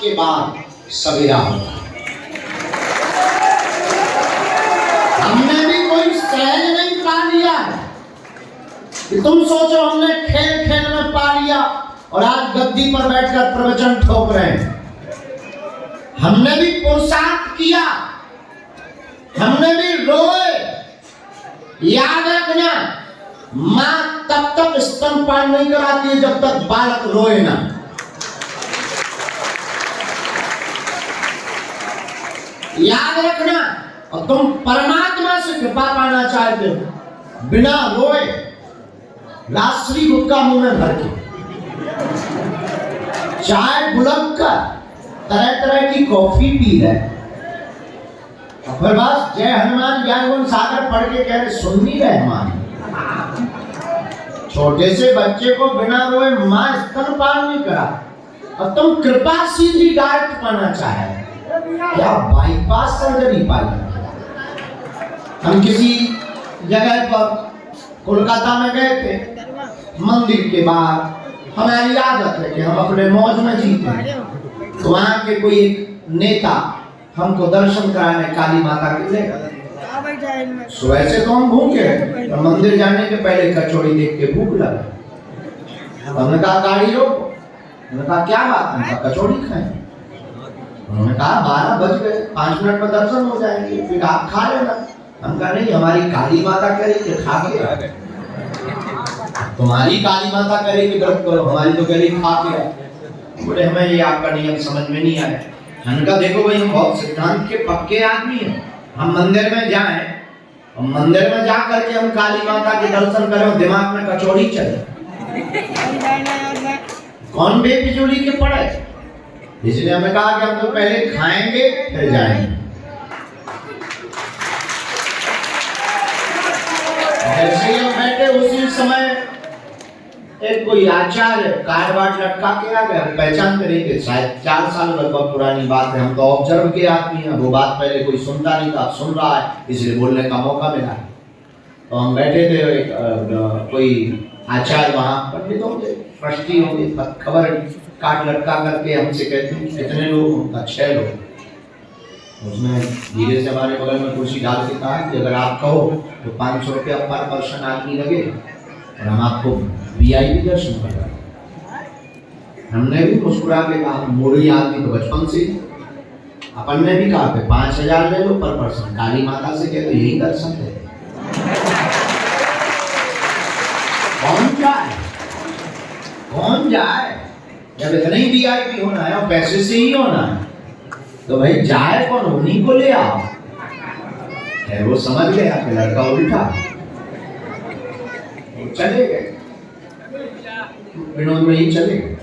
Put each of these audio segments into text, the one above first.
के बाद सवेरा होता है। हमने भी कोई सहज नहीं पा लिया है कि तुम सोचो हमने खेल खेल में पा लिया और आज गद्दी पर बैठकर प्रवचन ठोक रहे हैं। हमने भी पुरुषार्थ किया, हमने भी रोए। याद रखना, मां तब तक स्तनपान नहीं कराती है जब तक बालक रोए ना। याद रखना, और तुम परमात्मा से कृपा पाना चाहते हो बिना रोए राष्ट्रीय गुटखा मुंह में भर के, चाय बुलक कर, तरह तरह की कॉफी पी रहे, और फिर बस जय हनुमान ज्ञान गुण सागर पढ़ के कह रहे सुन नहीं रहे। हमारे छोटे से बच्चे को बिना रोए मां स्तनपान नहीं करा, और तुम कृपा सीधी डायरेक्ट पाना चाहे, क्या बाईपास सर्जरी पाई। हम किसी जगह पर कोलकाता में गए थे, मंदिर के बाहर हमारी आदत है कि हम अपने मौज में जीते हैं, तो वहां के कोई एक नेता हमको दर्शन कराने काली माता के ले गए। सुबह से तो हम भूखे, और मंदिर जाने के पहले कचौड़ी देख के भूख लगा। हमने कहा गाड़ी रोको, हमने कहा क्या बात है, कचौड़ी खाएं। उन्होंने कहा 12 बज गए, 5 मिनट में दर्शन हो जाएंगे, फिर आप खा लेना। हम कहा नहीं, हमारी काली माता करेगी खा के, तुम्हारी काली माता करेगी व्रत करो, हमारी तो करेगी खा के। बोले हमें ये आपका नियम समझ में नहीं आया। हमने कहा देखो भाई, हम बहुत सिद्धांत के पक्के आदमी हैं, हम मंदिर में जाएं और मंदिर में जा करके हम काली माता के दर्शन करें और दिमाग में कचौड़ी चले, कौन बेफिजूली के पड़े। इसलिए हमें कहा कि हम तो पहले खाएंगे फिर जाएंगे। ऐसे ही हम बैठे, उसी समय एक कोई आचार्य कार्ड वार्ड लटका के आ गया। पहचान करेंगे, शायद 4 साल लगभग पुरानी बात है, हम तो ऑब्जर्व के आदमी हैं। वो बात पहले कोई सुनता नहीं था, सुन रहा है, इसलिए बोलने का मौका मिला। तो हम बैठे थे, कोई आचार्य वहाँ पंडित होंगे, ट्रस्टी होंगे, खबर कार्ड लटका करके हमसे कहते हैं कितने लोग, 6 लोग। उसने धीरे से हमारे बगल में कुर्सी डाल के कहा कि अगर आप कहो तो 500 रुपया पर पर्सन आदमी लगे और हम आपको VIP दर्शन करवाएं। हमने भी मुस्कुरा के कहा, मोड़ी आदमी तो बचपन से, अपन ने भी कहा कि 5000 ले लो पर पर्सन, काली माता से कह तो यही दर्शन है। कौन जाए जब इतना ही VIP होना है और पैसे से ही होना है, तो भाई जाए कौन, उन्हीं को ले आओ। है वो समझ गया कि लड़का उल्टा, चले गए, विनोद में ही चले गए।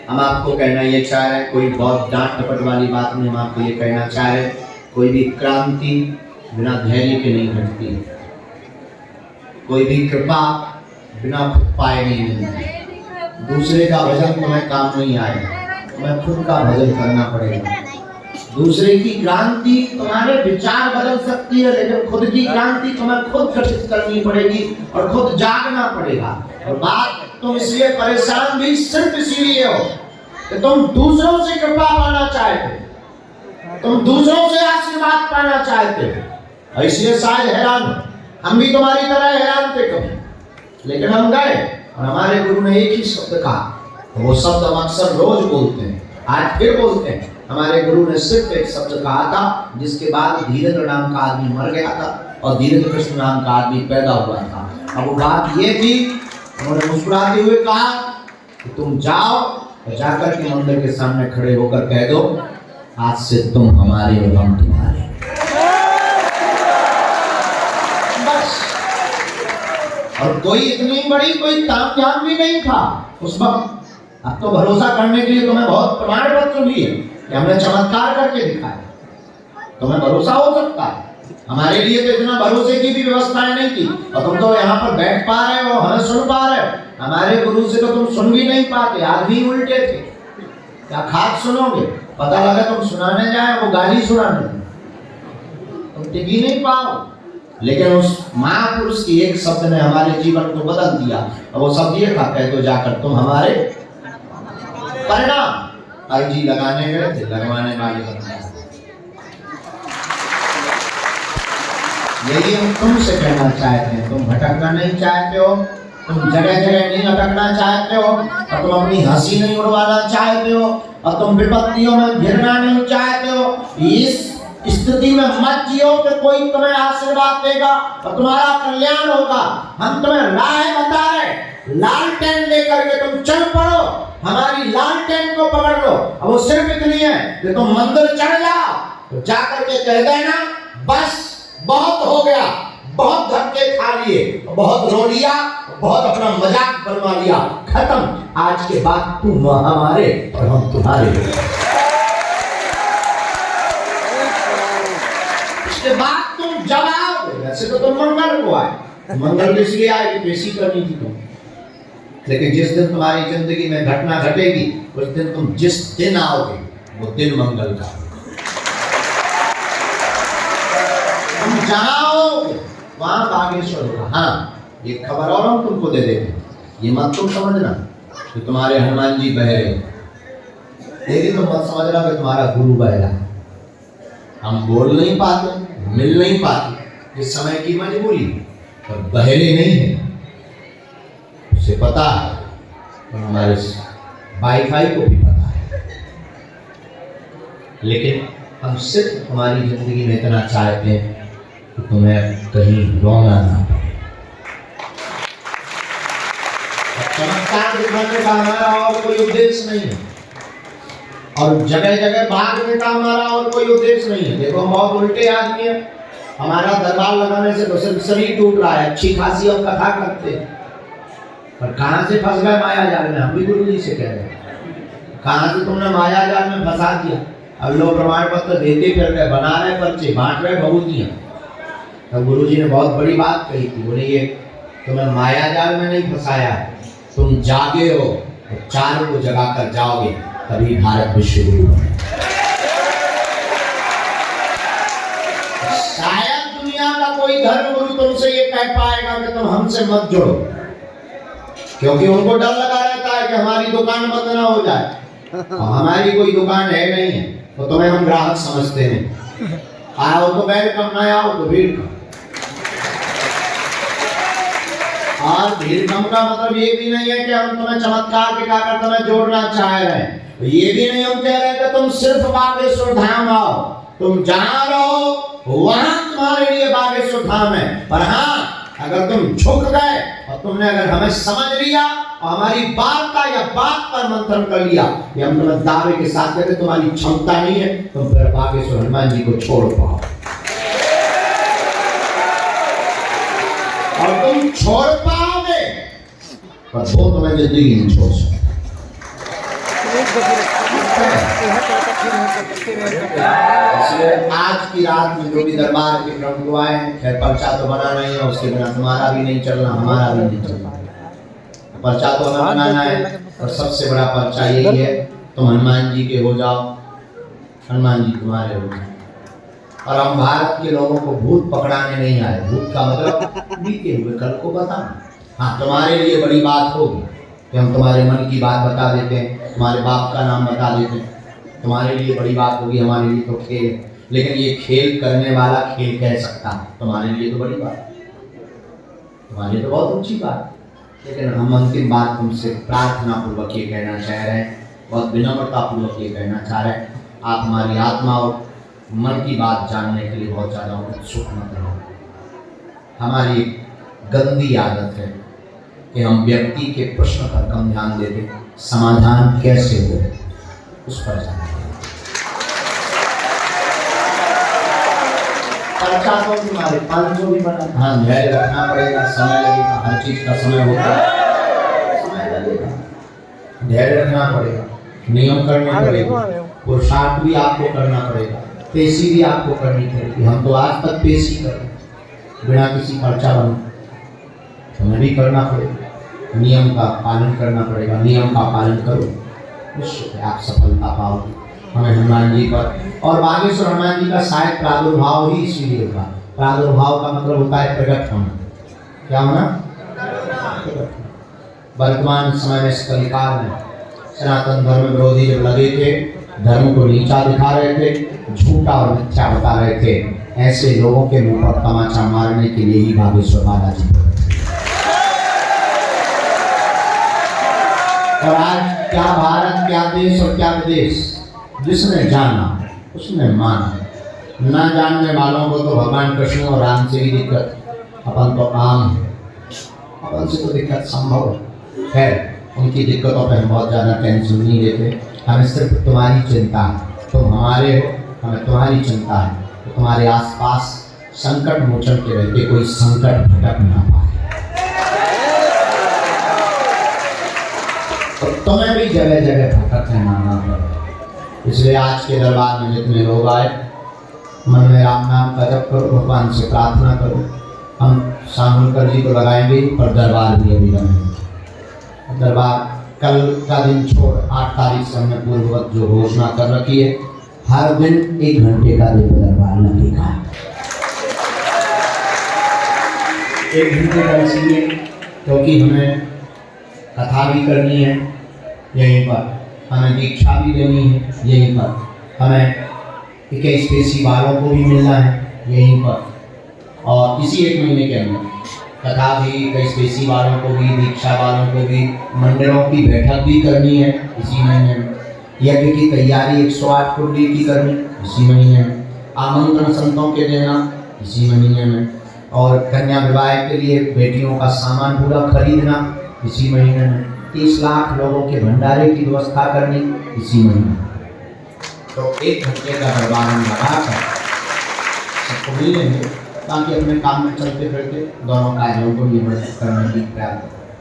हम आपको कहना ये चाह रहे हैं, कोई बहुत डांट डपट वाली बात नहीं, हम आपको ये कहना चाह रहे हैं, कोई भी क्रांति बिना धैर्य के नहीं घटती, कोई भी कृपा बिना खुद पाए नहीं मिलती। दूसरे का भजन तुम्हें काम नहीं आएगा, तुम्हें खुद का भजन करना पड़ेगा। दूसरे की क्रांति तुम्हारे विचार बदल सकती है, लेकिन खुद की क्रांति तुम्हें खुद गठित करनी पड़ेगी और खुद जागना पड़ेगा। और बात तुम इसलिए परेशान भी सिर्फ इसीलिए हो कि तुम दूसरों से कृपा पाना चाहते, तुम दूसरों से आशीर्वाद पाना चाहते हो, इसलिए शायद हैरान हो। हम भी तुम्हारी तरह हैरान थे कभी, लेकिन हम गए और हमारे गुरु ने एक ही शब्द कहा, वो शब्द हम अक्सर रोज बोलते हैं, आज फिर बोलते हैं। हमारे गुरु ने सिर्फ एक शब्द कहा था, जिसके बाद धीरेन्द्र नाम का आदमी मर गया था और धीरेन्द्र कृष्ण नाम का आदमी पैदा हुआ था। अब वो बात ये थी, उन्होंने मुस्कुराते हुए कहा कि तुम जाओ और जाकर के मंदिर के सामने खड़े होकर कह दो, आज से तुम हमारे और हम तुम्हारे। बस, और कोई इतनी बड़ी कोई तामझाम भी नहीं था उस वक्त। अब तो भरोसा करने के लिए तुम्हें बहुत प्रमाण पत्र भी है कि हमने चमत्कार करके दिखाया, तुम्हें भरोसा हो सकता है। हमारे लिए तो इतना भरोसे की भी व्यवस्थाएं नहीं थी, और तुम तो यहाँ पर बैठ पा रहे हो, हमें सुन पा रहे हो। हमारे गुरु से तो तुम सुन भी नहीं पाते, आदमी उल्टे थे, क्या खाक सुनोगे, पता लगा तुम सुनाने जाए वो गाली सुनाने, तुम टिक ही नहीं पाओ। लेकिन उस महापुरुष की एक शब्द ने हमारे जीवन को बदल दिया, और वो शब्द ये था, कह दो जाकर तुम हमारे परिणाम। अर्जी लगाने गए थे, लगवाने वाले बन गए। यही हम तुमसे कहना चाहते हैं। तुम भटकना नहीं चाहते हो, तुम जगह जगह नहीं अटकना चाहते हो, और तुम अपनी हंसी नहीं उड़वाना चाहते हो, और तुम विपत्तियों में घिरना नहीं चाहते हो। इस स्थिति में मत जियो कि कोई तुम्हें आशीर्वाद देगा और तुम्हारा कल्याण होगा। हम तुम्हें राह बता रहे, लालटेन लेकर के तुम चल पड़ो, हमारी लालटेन को पकड़ लो। अब वो सिर्फ इतनी है कि तुम मंदिर चढ़ जाओ तो जाकर के कह देना, बस बहुत हो गया, बहुत धक्के खा लिए, बहुत रो लिया, बहुत अपना मजाक बनवा लिया, खत्म। आज के बाद तुम हमारे और हम तुम्हारे। इसके बाद तुम जब आओगे, वैसे तो तुम मंगल को आए, मंगल इसलिए आए कि पेशी करनी थी तुम, लेकिन जिस दिन तुम्हारी जिंदगी में घटना घटेगी उस दिन तुम जिस दिन आओगे वो दिन मंगल का। तुम जहां आओगे वहां बागेश्वर होगा। हाँ, ये खबर और हम तुमको दे देते हैं, ये मत तुम समझना कि तुम्हारे हनुमान जी बहरे, लेकिन तुम मत समझना कि तुम्हारा गुरु बहरा। हम बोल नहीं पाते, मिल नहीं पाते, इस समय की मजबूरी, और बहरे नहीं है, उसे पता है, और हमारे वाईफाई को भी पता है। लेकिन हम सिर्फ हमारी जिंदगी में इतना चाहते हैं कि तुम्हें कहीं रोना ना पड़े। चमत्कार दिखाने का हमारा और कोई उद्देश्य नहीं है, और जगह जगह भागने का हमारा और कोई उद्देश्य नहीं है। देखो, हम बहुत उल्टे आदमी है, हमारा दरबार लगाने से तो सिर्फ शरीर टूट रहा है, अच्छी खासी हम कथा करते हैं, पर कहां से फंस गए माया जाल में। हम भी गुरु जी से कह रहे हैं, कहां से तुमने माया जाल में फंसा दिया। अब लोग प्रमाण पत्र देते फिर गए, बना रहे पर्चे, बांट रहे बहुतियां। तब गुरु जी ने बहुत बड़ी बात कही थी, बोले ये तुम्हें माया जाल में नहीं फंसाया है, तुम जागे हो तो चारों को जगा कर जाओगे, तभी भारत विश्व गुरु बने। शायद दुनिया का कोई धर्म गुरु तुमसे ये कह पाएगा कि तुम हमसे मत जुड़ो, क्योंकि उनको डर लगा रहता है कि हमारी दुकान बंद ना हो जाए। और हमारी कोई दुकान है नहीं है, तो तुम्हें हम ग्राहक समझते हैं। आओ तो वेलकम, ना आओ तो भीड़ कम। और भीड़ कम का मतलब ये भी नहीं है कि हम तुम्हें चमत्कार दिखाकर तुम्हें जोड़ना चाह रहे हैं, ये भी नहीं हम कह रहे कि तुम सिर्फ बागेश्वर धाम आओ। तुम जहां रहो वहां तुम्हारे लिए बागेश्वर धाम है। पर हाँ, अगर तुम झुक गए और तुमने अगर हमें समझ लिया और हमारी वार्ता या बात पर मंथन कर लिया, ये हम तुम्हें दावे के साथ कहते तुम्हारी क्षमता नहीं है, तुम फिर बागेश्वर हनुमान जी को छोड़ पाओ। और तुम छोड़ पाओगे, पर वो तुम्हें जिंदगी नहीं छोड़ सकते। इसलिए आज की रात में जो भी दरबार के प्रभु आए, खैर पर्चा तो बना नहीं है, उसके बिना तुम्हारा भी नहीं चलना, हमारा भी नहीं चलना। पर्चा तो हमें बनाना है, और सबसे बड़ा पर्चा यही है, तुम हनुमान जी के हो जाओ, हनुमान जी तुम्हारे हो जाओ। और हम भारत के लोगों को भूत पकड़ाने नहीं आए। भूत का मतलब बीते हुए कल को बताना। हाँ, तुम्हारे लिए बड़ी बात होगी कि हम तुम्हारे मन की बात बता देते हैं, तुम्हारे बाप का नाम बता देते हैं, तुम्हारे लिए बड़ी बात होगी। हमारे लिए तो खेल है, लेकिन ये खेल करने वाला खेल कह सकता है, तुम्हारे लिए तो बड़ी बात, तुम्हारे लिए तो बहुत ऊंची बात। लेकिन हम अंतिम बात तुमसे प्रार्थना पूर्वक ये कहना चाह रहे हैं, बहुत विनम्रता पूर्वक ये कहना चाह रहे हैं, आप हमारी आत्मा और मन की बात जानने के लिए बहुत ज़्यादा उत्सुक मत रहो। हमारी गंदी आदत है कि हम व्यक्ति के प्रश्न पर कम ध्यान देते, समाधान कैसे हो उस पर ध्यान देते। पर्चा तो तुम्हारे 500 भी बना, हाँ धैर्य रखना पड़ेगा, समय लगेगा, हर चीज का समय होता है, समय लगेगा, धैर्य रखना पड़ेगा, नियम करना पड़ेगा, पुरुषार्थ भी आपको करना पड़ेगा, पेशी भी आपको करनी पड़ेगी। हम तो आज तक पेशी कर बिना किसी पर्चा बने, हमें भी करना पड़ेगा, नियम का पालन करना पड़ेगा। नियम का पालन करो, निश्चित आप सफलता पाओगे। हमें हनुमान जी पर और बागेश्वर हनुमान जी का शायद प्रादुर्भाव ही इसीलिए होगा। प्रादुर्भाव का मतलब होता है प्रकट होना। क्या होना? वर्तमान समय में इस कलिकाल में सनातन धर्म विरोधी जब लगे थे, धर्म को नीचा दिखा रहे थे, झूठा और मिथ्या बता रहे थे, ऐसे लोगों के मुंह पर तमाचा मारने के लिए ही बागेश्वर बालाजी। और आज क्या भारत, क्या देश और क्या विदेश, जिसने जाना उसने माना। ना जानने वालों को तो भगवान कृष्ण और राम से ही दिक्कत, अपन तो आम है, अपन से तो दिक्कत संभव है। उनकी दिक्कतों पे हम बहुत ज़्यादा टेंशन नहीं लेते। हमें सिर्फ तुम्हारी चिंता है, तुम हमारे हो, हमें तुम्हारी चिंता है। तो तुम्हारे आसपास संकट मोचन के रहते कोई संकट भटक ना पाए। तो तुम्हें भी जगह जगह भटक है ना। इसलिए आज के दरबार में जितने लोग आए, मन में राम नाम का जप करो, भगवान से प्रार्थना करो। हम शामुलकर जी को लगाएंगे, पर दरबार भी अभी लगाएंगे। दरबार कल का दिन छोड़ 8 तारीख से हमने पूर्ववत जो घोषणा कर रखी है, हर दिन 1 घंटे का दिन दरबार लगेगा। 1 घंटे का इसलिए क्योंकि हमें कथा भी करनी है यहीं पर, हमें दीक्षा भी देनी है यहीं पर, हमें 21 पेशी वालों को भी मिलना है यहीं पर, और इसी 1 महीने के अंदर कथा भी, 21 पेशी वालों को भी, दीक्षा वालों को भी, मंडलों की बैठक भी करनी है इसी महीने में, यज्ञ की तैयारी 108 कुंडली की करनी इसी महीने में, आमंत्रण संतों के देना इसी महीने में, और कन्या विवाह के लिए बेटियों का सामान पूरा खरीदना इसी महीने में, 30 लाख लोगों के भंडारे की व्यवस्था करनी इसी महीने में। तो 1 घंटे का दरबार हम लगाकर सबको मिल लेंगे, ताकि अपने काम में चलते फिरते दोनों कार्यों को निवर्तित करने की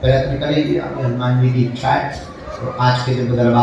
प्रयत्न करेंगे। हनुमान जी की इच्छा है। तो आज के जो दरबार